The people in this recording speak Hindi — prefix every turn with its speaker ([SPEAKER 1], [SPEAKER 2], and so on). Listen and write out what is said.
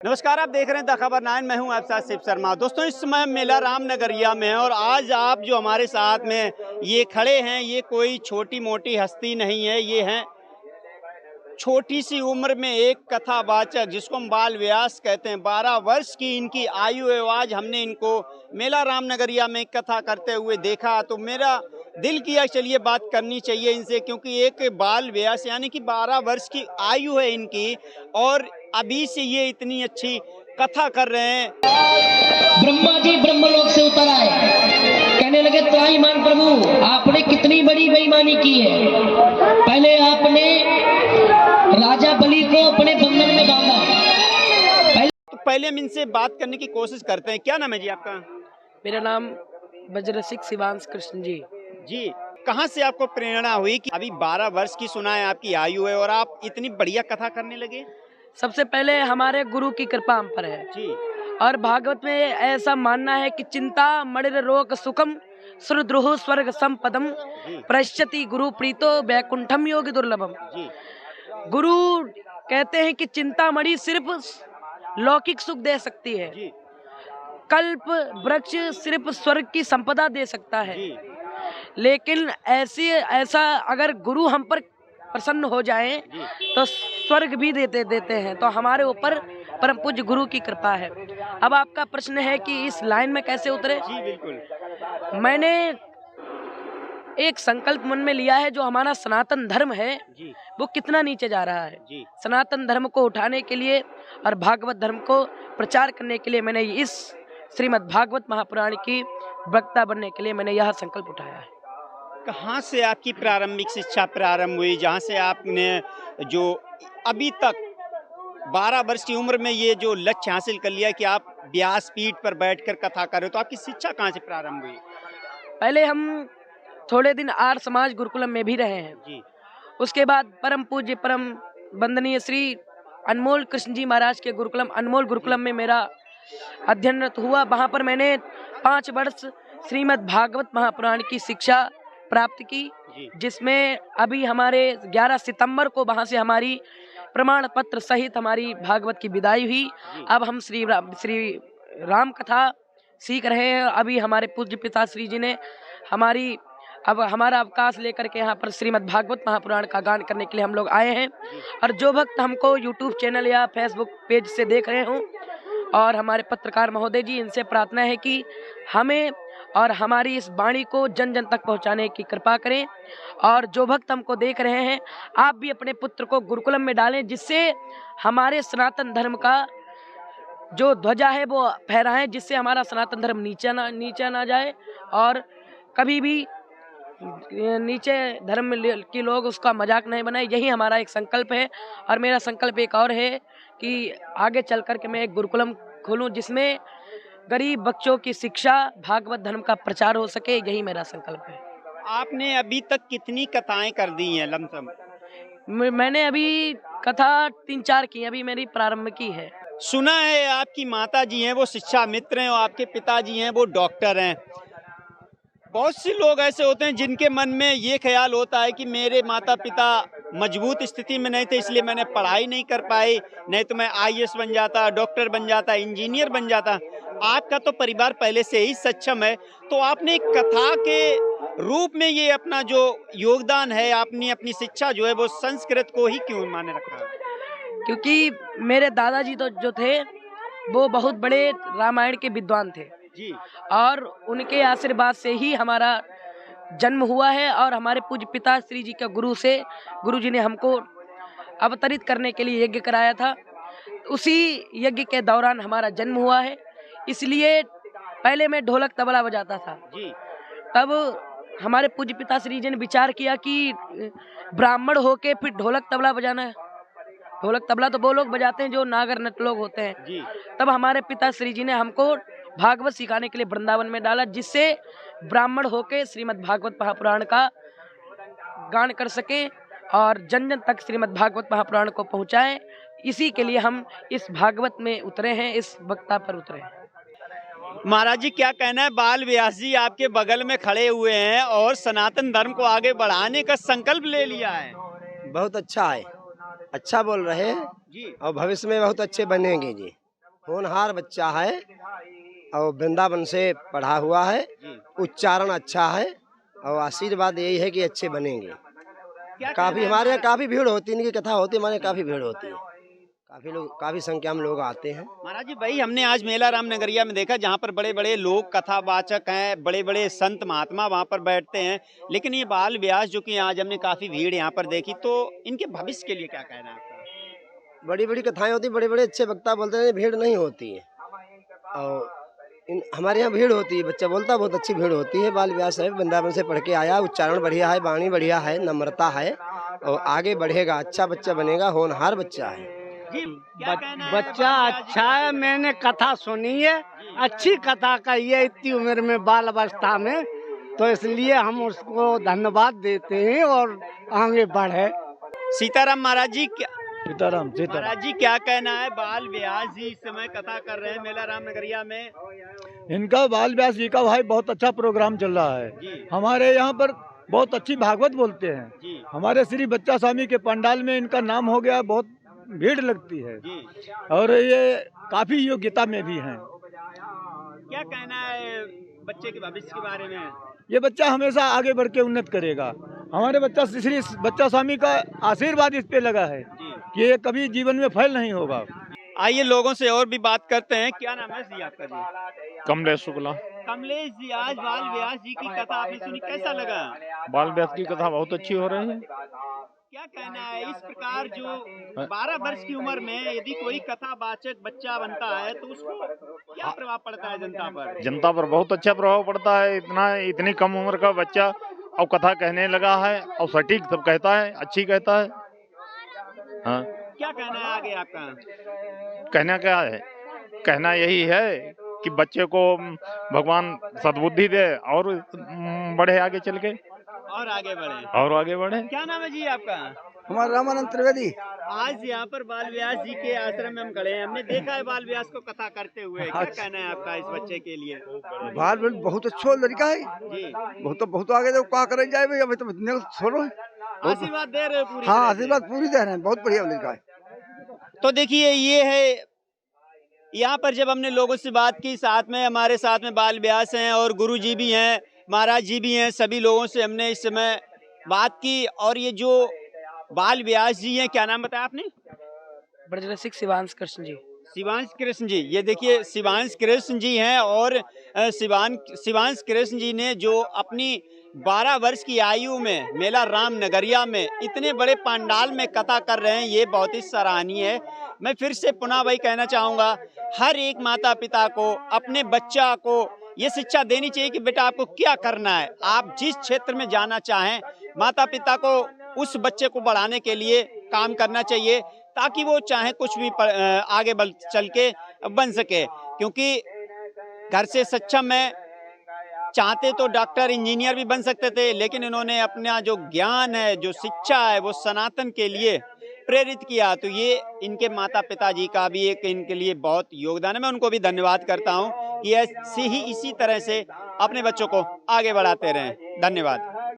[SPEAKER 1] नमस्कार, आप देख रहे हैं द खबर 9। मैं हूं आपके साथ शिव शर्मा। दोस्तों, इस समय मेला रामनगरिया में है और आज आप जो हमारे साथ में ये खड़े हैं, ये कोई छोटी मोटी हस्ती नहीं है। ये हैं छोटी सी उम्र में एक कथावाचक, जिसको हम बाल व्यास कहते हैं। 12 वर्ष की इनकी आयु है। आज हमने इनको मेला रामनगरिया में कथा करते हुए देखा तो मेरा दिल किया चलिए बात करनी चाहिए इनसे, क्योंकि एक बाल व्यास यानी कि 12 वर्ष की आयु है इनकी और अभी से ये इतनी अच्छी कथा कर रहे हैं।
[SPEAKER 2] ब्रह्मा जी ब्रह्मलोक से उतर आए, कहने लगे त्राहिमाम प्रभु, आपने कितनी बड़ी बेईमानी की है। पहले आपने राजा बलि को अपने बंधन में बांधा।
[SPEAKER 1] पहले हम इनसे बात करने की कोशिश करते हैं। क्या नाम है जी आपका?
[SPEAKER 2] मेरा नाम वज्रसिक शिवांश कृष्ण जी।
[SPEAKER 1] जी, कहाँ से आपको प्रेरणा हुई कि अभी 12 वर्ष की सुना है आपकी आयु है और आप इतनी बढ़िया कथा करने लगे?
[SPEAKER 2] सबसे पहले हमारे गुरु की कृपा हम पर है
[SPEAKER 1] जी।
[SPEAKER 2] और भागवत में ऐसा मानना है कि चिंता मणिर रोग सुखम सुरद्रुह स्वर्ग संपदम प्रश्यति गुरु प्रीतो वैकुंठम योग दुर्लभम।
[SPEAKER 1] जी।
[SPEAKER 2] गुरु कहते हैं कि चिंतामणि सिर्फ लौकिक सुख दे सकती है,
[SPEAKER 1] जी।
[SPEAKER 2] कल्प वृक्ष सिर्फ स्वर्ग की संपदा दे सकता है।
[SPEAKER 1] जी।
[SPEAKER 2] लेकिन ऐसा अगर गुरु हम पर प्रसन्न हो जाएं तो स्वर्ग भी देते हैं। तो हमारे ऊपर परम पूज्य गुरु की कृपा है। अब आपका प्रश्न है कि इस लाइन में कैसे उतरे?
[SPEAKER 1] जी बिल्कुल।
[SPEAKER 2] मैंने एक संकल्प मन में लिया है, जो हमारा सनातन धर्म है
[SPEAKER 1] जी।
[SPEAKER 2] वो कितना नीचे जा रहा है।
[SPEAKER 1] जी।
[SPEAKER 2] सनातन धर्म को उठाने के लिए और भागवत धर्म को प्रचार करने के लिए मैंने इस श्रीमद् भागवत महापुराण की वक्ता बनने के लिए मैंने यह संकल्प उठाया है।
[SPEAKER 1] कहाँ से आपकी प्रारंभिक शिक्षा प्रारंभ हुई, जहाँ से आपने जो अभी तक 12 वर्ष की उम्र में ये जो लक्ष्य हासिल कर लिया कि आप व्यासपीठ पर बैठकर कथा कर रहे हो, तो आपकी शिक्षा कहाँ से प्रारंभ हुई?
[SPEAKER 2] पहले हम थोड़े दिन आर्य समाज गुरुकुलम में भी रहे हैं।
[SPEAKER 1] जी।
[SPEAKER 2] उसके बाद परम पूज्य परम वंदनीय श्री अनमोल कृष्ण जी महाराज के गुरुकुलम अनमोल गुरुकुलम में मेरा अध्ययनरत हुआ। वहाँ पर मैंने 5 वर्ष श्रीमद् भागवत महापुराण की शिक्षा प्राप्त की, जिसमें अभी हमारे 11 सितंबर को वहाँ से हमारी प्रमाण पत्र सहित हमारी भागवत की विदाई हुई। अब हम श्री राम कथा सीख रहे हैं। अभी हमारे पूज्य पिताश्री जी ने अब हमारा अवकाश लेकर के यहाँ पर श्रीमद् भागवत महापुराण का गान करने के लिए हम लोग आए हैं। और जो भक्त हमको यूट्यूब चैनल या फेसबुक पेज से देख रहे हों और हमारे पत्रकार महोदय जी, इनसे प्रार्थना है कि हमें और हमारी इस वाणी को जन जन तक पहुंचाने की कृपा करें। और जो भक्त हमको देख रहे हैं, आप भी अपने पुत्र को गुरुकुलम में डालें, जिससे हमारे सनातन धर्म का जो ध्वजा है वो फहराएं, जिससे हमारा सनातन धर्म नीचे ना जाए और कभी भी नीचे धर्म के लोग उसका मजाक नहीं बनाए। यही हमारा एक संकल्प है। और मेरा संकल्प एक और है कि आगे चल कर के मैं एक गुरुकुलम खोलूं, जिसमें गरीब बच्चों की शिक्षा भागवत धर्म का प्रचार हो सके। यही मेरा संकल्प है।
[SPEAKER 1] आपने अभी तक कितनी कथाएं कर दी हैं लमसम?
[SPEAKER 2] मैंने अभी कथा 3-4 की, अभी मेरी प्रारंभ की है।
[SPEAKER 1] सुना है आपकी माता जी हैं वो शिक्षा मित्र हैं और आपके पिताजी हैं वो डॉक्टर हैं। बहुत से लोग ऐसे होते हैं जिनके मन में ये ख्याल होता है कि मेरे माता पिता मजबूत स्थिति में नहीं थे, इसलिए मैंने पढ़ाई नहीं कर पाई, नहीं तो मैं IAS बन जाता, डॉक्टर बन जाता, इंजीनियर बन जाता। आपका तो परिवार पहले से ही सक्षम है, तो आपने कथा के रूप में ये अपना जो योगदान है, आपने अपनी शिक्षा जो है वो संस्कृत को ही क्यों माने रखा?
[SPEAKER 2] क्योंकि मेरे दादाजी तो जो थे वो बहुत बड़े रामायण के विद्वान थे
[SPEAKER 1] जी।
[SPEAKER 2] और उनके आशीर्वाद से ही हमारा जन्म हुआ है। और हमारे पूज्य पिता श्री जी का गुरु जी ने हमको अवतरित करने के लिए यज्ञ कराया था। उसी यज्ञ के दौरान हमारा जन्म हुआ है। इसलिए पहले मैं ढोलक तबला बजाता था
[SPEAKER 1] जी।
[SPEAKER 2] तब हमारे पूज्य पिता श्री जी ने विचार किया कि ब्राह्मण होके फिर ढोलक तबला बजाना है। ढोलक तबला तो वो लोग बजाते हैं जो नागर नट लोग होते हैं
[SPEAKER 1] जी।
[SPEAKER 2] तब हमारे पिता श्री जी ने हमको भागवत सिखाने के लिए वृंदावन में डाला, जिससे ब्राह्मण होके श्रीमद् भागवत महापुराण का गान कर सके और जन जन तक श्रीमद् भागवत महापुराण को पहुंचाएं। इसी के लिए हम इस भागवत में उतरे हैं, इस वक्ता पर उतरे हैं।
[SPEAKER 1] महाराज जी, क्या कहना है? बाल व्यास जी आपके बगल में खड़े हुए हैं और सनातन धर्म को आगे बढ़ाने का संकल्प ले लिया है।
[SPEAKER 3] बहुत अच्छा है, अच्छा बोल रहे हैं
[SPEAKER 1] जी।
[SPEAKER 3] और भविष्य में बहुत अच्छे बनेंगे जी। होनहार बच्चा है और वृंदावन से पढ़ा हुआ है, उच्चारण अच्छा है और आशीर्वाद यही है कि अच्छे बनेंगे। काफी हमारे यहाँ काफी भीड़ होती है, इनकी कथा होती है, हमारे यहाँ काफी भीड़ होती है, काफी लोग, काफी संख्या में लोग आते हैं।
[SPEAKER 1] महाराज जी भाई, हमने आज मेला राम नगरिया में देखा जहाँ पर बड़े बड़े लोग कथावाचक हैं, बड़े बड़े संत महात्मा वहाँ पर बैठते हैं, लेकिन ये बाल व्यास जो कि आज हमने काफी भीड़ यहाँ पर देखी, तो इनके भविष्य के लिए क्या कहना है आपका?
[SPEAKER 3] बड़ी बड़ी कथाएं होती, बड़े बड़े अच्छे वक्ता बोलते हैं, भीड़ नहीं होती है। और हमारे यहाँ भीड़ होती है, बच्चा बोलता बहुत अच्छी भीड़ होती है। बाल व्यास है, वृंदावन से पढ़ के आया, उच्चारण बढ़िया है, वाणी बढ़िया है, नम्रता है और आगे बढ़ेगा, अच्छा बच्चा बनेगा, होनहार बच्चा है।
[SPEAKER 1] जी, क्या कहना है?
[SPEAKER 4] बच्चा अच्छा है, मैंने कथा सुनी है, अच्छी कथा कही है इतनी उम्र में, बाल अवस्था में, तो इसलिए हम उसको धन्यवाद देते हैं और आगे बढ़े।
[SPEAKER 1] सीताराम महाराज जी,
[SPEAKER 4] सीताराम
[SPEAKER 1] महाराज जी क्या कहना है? बाल व्यास जी इस समय कथा कर रहे हैं मेला राम नगरिया में।
[SPEAKER 4] इनका बाल व्यास जी का भाई बहुत अच्छा प्रोग्राम चल रहा है। हमारे यहाँ पर बहुत अच्छी भागवत बोलते हैं। हमारे श्री बच्चा स्वामी के पंडाल में इनका नाम हो गया, बहुत भीड़ लगती है और ये काफी योग्यता में भी हैं।
[SPEAKER 1] क्या कहना है बच्चे के भविष्य के बारे में?
[SPEAKER 4] ये बच्चा हमेशा आगे बढ़ के उन्नत करेगा। हमारे बच्चा श्री बच्चा स्वामी का आशीर्वाद इस पे लगा है कि ये कभी जीवन में फेल नहीं होगा।
[SPEAKER 1] आइए लोगों से और भी बात करते हैं। क्या नाम है जी आपका? जी
[SPEAKER 5] कमलेश शुक्ला।
[SPEAKER 1] कमलेश जी, आज बाल व्यास जी की कथा आपने सुनी, कैसा लगा?
[SPEAKER 5] बाल व्यास की कथा बहुत अच्छी हो रही है।
[SPEAKER 1] क्या कहना है इस प्रकार जो 12 वर्ष की उम्र में यदि कोई कथावाचक बच्चा बनता है तो उसको क्या प्रभाव पड़ता है जनता पर?
[SPEAKER 5] जनता पर बहुत अच्छा प्रभाव पड़ता है। इतनी कम उम्र का बच्चा अब कथा कहने लगा है और सटीक सब कहता है, अच्छी कहता है। हाँ,
[SPEAKER 1] क्या कहना है आगे आपका?
[SPEAKER 5] कहना क्या है? कहना यही है कि बच्चे को भगवान सद्बुद्धि दे और बढ़े आगे चल के,
[SPEAKER 1] और आगे बढ़े। क्या नाम है जी आपका?
[SPEAKER 3] हमारा रामानंद त्रिवेदी।
[SPEAKER 1] आज यहाँ पर बाल व्यास जी के आश्रम में हम खड़े हैं, हमने देखा है बाल व्यास को कथा करते हुए। क्या कहना है आपका इस बच्चे के लिए?
[SPEAKER 3] बाल बहुत अच्छा लड़का है
[SPEAKER 1] जी,
[SPEAKER 3] बहुत आगे तो क्या करे जाए भाई, अभी तो छोड़ो।
[SPEAKER 1] आशीर्वाद दे रहे हो पूरी?
[SPEAKER 3] हाँ, आशीर्वाद पूरी दे रहे हैं, बहुत बढ़िया लड़का है।
[SPEAKER 1] तो देखिए ये है, यहाँ पर जब हमने लोगों से बात की, साथ में हमारे साथ में बाल व्यास हैं और गुरु जी भी हैं, महाराज जी भी हैं, सभी लोगों से हमने इस समय बात की। और ये जो बाल व्यास जी हैं, क्या नाम बताया आपने?
[SPEAKER 2] ब्रजरसिक शिवांश कृष्ण जी।
[SPEAKER 1] शिवांश कृष्ण जी, ये देखिए शिवांश कृष्ण जी हैं। और शिवांश कृष्ण जी ने जो अपनी 12 वर्ष की आयु में मेला राम नगरिया में इतने बड़े पंडाल में कथा कर रहे हैं, ये बहुत ही सराहनीय है। मैं फिर से पुनः वही कहना चाहूँगा, हर एक माता पिता को अपने बच्चा को ये शिक्षा देनी चाहिए कि बेटा आपको क्या करना है, आप जिस क्षेत्र में जाना चाहें, माता पिता को उस बच्चे को बढ़ाने के लिए काम करना चाहिए, ताकि वो चाहे कुछ भी आगे चल के बन सके। क्योंकि घर से सक्षम है, चाहते तो डॉक्टर इंजीनियर भी बन सकते थे, लेकिन इन्होंने अपना जो ज्ञान है, जो शिक्षा है, वो सनातन के लिए प्रेरित किया। तो ये इनके माता पिता जी का भी एक इनके लिए बहुत योगदान है। मैं उनको भी धन्यवाद करता हूँ कि ऐसी ही इसी तरह से अपने बच्चों को आगे बढ़ाते रहें। धन्यवाद।